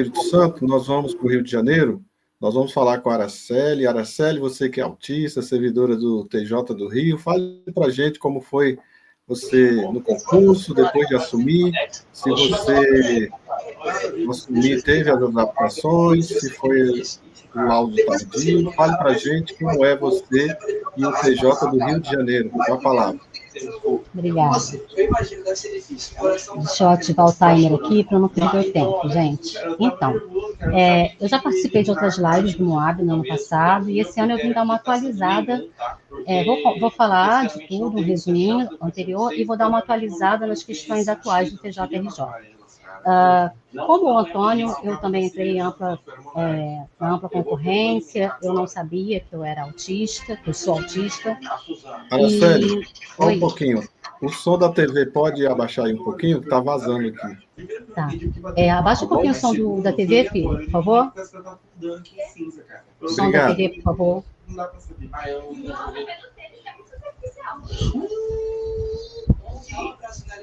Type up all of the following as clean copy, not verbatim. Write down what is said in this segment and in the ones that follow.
Espírito Santo, nós vamos para o Rio de Janeiro, nós vamos falar com a Araceli. Araceli, você que é autista, servidora do TJ do Rio, fale para a gente como foi você no concurso, depois de assumir, se você assumir, teve as adaptações, se foi o laudo tardio. Fale para a gente como é você e o TJ do Rio de Janeiro. Com a palavra. Obrigada. Deixa eu ativar o timer aqui para não perder o tempo, gente. Então, eu já participei de outras lives do Moab no ano passado, e esse ano eu vim dar uma atualizada. Vou falar de tudo, um resuminho anterior, e vou dar uma atualizada nas questões atuais do TJRJ. Como o Antônio, eu também entrei na ampla concorrência. Eu não sabia que eu era autista, que eu sou autista. Araceli, só um pouquinho. O som da TV pode abaixar aí um pouquinho, que está vazando aqui. Tá. Abaixa um pouquinho o som da TV, filho, por favor. Som da TV, por favor.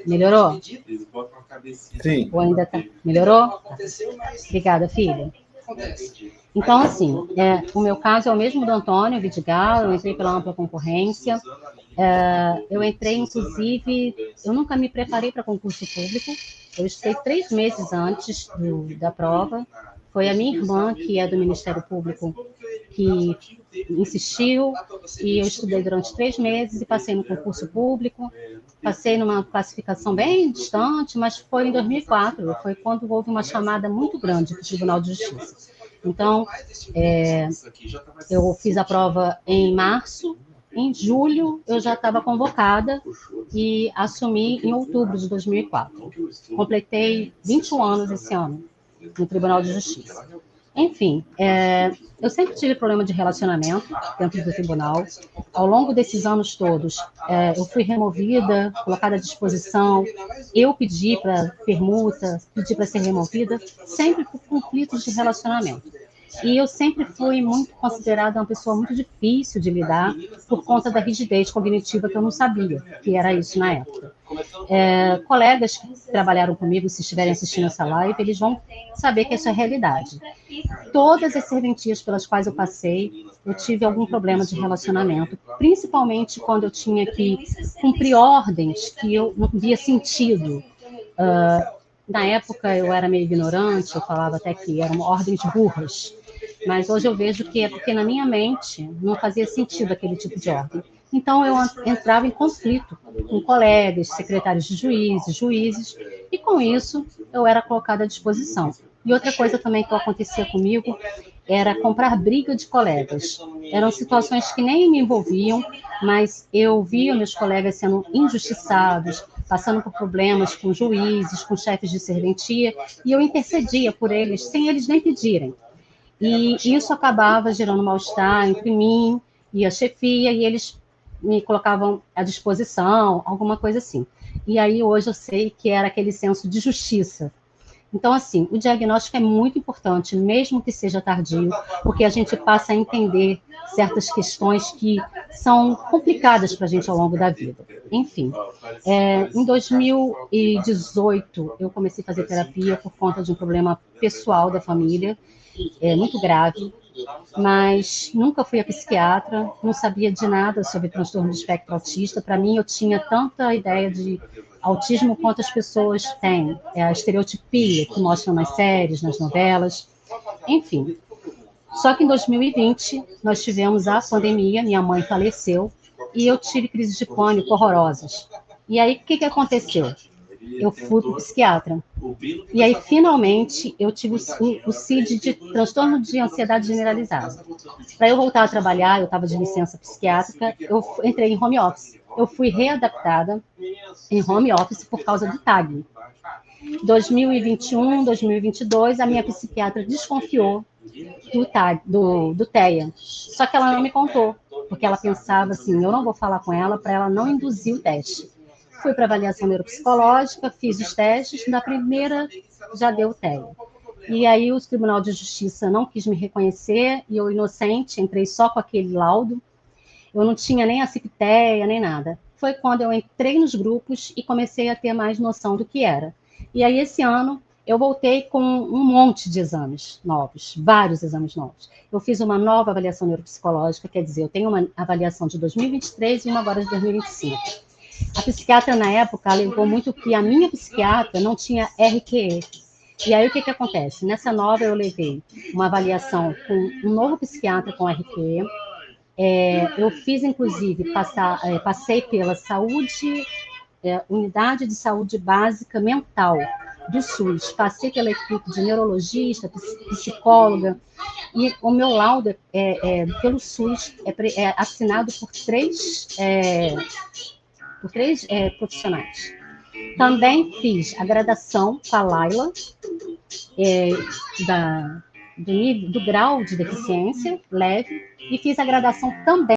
Melhorou? Sim. Ou ainda tá? Melhorou? Obrigada, filha. Então, assim, o meu caso é o mesmo do Antônio Vidigal. Eu entrei pela ampla concorrência. Eu entrei, inclusive, eu nunca me preparei para concurso público. Eu estudei 3 meses antes da prova. Foi a minha irmã, que é do Ministério Público, que insistiu, e eu estudei durante 3 meses e passei no concurso público. Passei numa classificação bem distante, mas foi em 2004, foi quando houve uma chamada muito grande para o Tribunal de Justiça. Então, eu fiz a prova em março. Em julho, eu já estava convocada e assumi em outubro de 2004. Completei 21 anos esse ano no Tribunal de Justiça. Enfim, eu sempre tive problema de relacionamento dentro do tribunal. Ao longo desses anos todos, eu fui removida, colocada à disposição. Eu pedi para permuta, pedi para ser removida, sempre por conflitos de relacionamento. E eu sempre fui muito considerada uma pessoa muito difícil de lidar por conta da rigidez cognitiva, que eu não sabia que era isso na época. Colegas que trabalharam comigo, se estiverem assistindo essa live, eles vão saber que isso é realidade. Todas as serventias pelas quais eu passei, eu tive algum problema de relacionamento, principalmente quando eu tinha que cumprir ordens que eu não via sentido. Na época eu era meio ignorante, eu falava até que eram ordens burras, mas hoje eu vejo que é porque na minha mente não fazia sentido aquele tipo de ordem. Então eu entrava em conflito com colegas, secretários de juízes, e com isso eu era colocada à disposição. E outra coisa também que acontecia comigo era comprar briga de colegas. Eram situações que nem me envolviam, mas eu via meus colegas sendo injustiçados, passando por problemas com juízes, com chefes de serventia, e eu intercedia por eles, sem eles nem pedirem. E isso acabava gerando mal-estar entre mim e a chefia, e eles me colocavam à disposição, alguma coisa assim. E aí hoje eu sei que era aquele senso de justiça. Então, assim, o diagnóstico é muito importante, mesmo que seja tardio, porque a gente passa a entender certas questões que são complicadas para a gente ao longo da vida. Enfim, em 2018, eu comecei a fazer terapia por conta de um problema pessoal da família, muito grave, mas nunca fui a psiquiatra, não sabia de nada sobre transtorno de espectro autista. Para mim, eu tinha tanta ideia de autismo quanto as pessoas têm, a estereotipia que mostram nas séries, nas novelas, enfim. Só que em 2020, nós tivemos a pandemia, minha mãe faleceu, e eu tive crises de pânico horrorosas. E aí, o que aconteceu? Eu fui para o psiquiatra. E aí, finalmente, eu tive o CID de transtorno de ansiedade generalizada. Para eu voltar a trabalhar, eu estava de licença psiquiátrica, eu entrei em home office. Eu fui readaptada em home office por causa do TAG. 2021, 2022, a minha psiquiatra desconfiou do TAG, do TEA. Só que ela não me contou, porque ela pensava assim, eu não vou falar com ela para ela não induzir o teste. Fui para avaliação neuropsicológica, fiz os testes, na primeira já deu o TEA. E aí o Tribunal de Justiça não quis me reconhecer, e eu, inocente, entrei só com aquele laudo. Eu não tinha nem a CIP-TEA, nem nada. Foi quando eu entrei nos grupos e comecei a ter mais noção do que era. E aí, esse ano, eu voltei com um monte de exames novos, vários exames novos. Eu fiz uma nova avaliação neuropsicológica, quer dizer, eu tenho uma avaliação de 2023 e uma agora de 2025. A psiquiatra, na época, alegou muito que a minha psiquiatra não tinha RQE. E aí, o que acontece? Nessa nova, eu levei uma avaliação com um novo psiquiatra com RQE. Eu fiz, inclusive, passei pela unidade de saúde básica mental do SUS, passei pela equipe de neurologista, psicóloga, e o meu laudo pelo SUS é assinado por três profissionais. Também fiz a graduação com a Laila, do grau de deficiência leve, e fiz a graduação também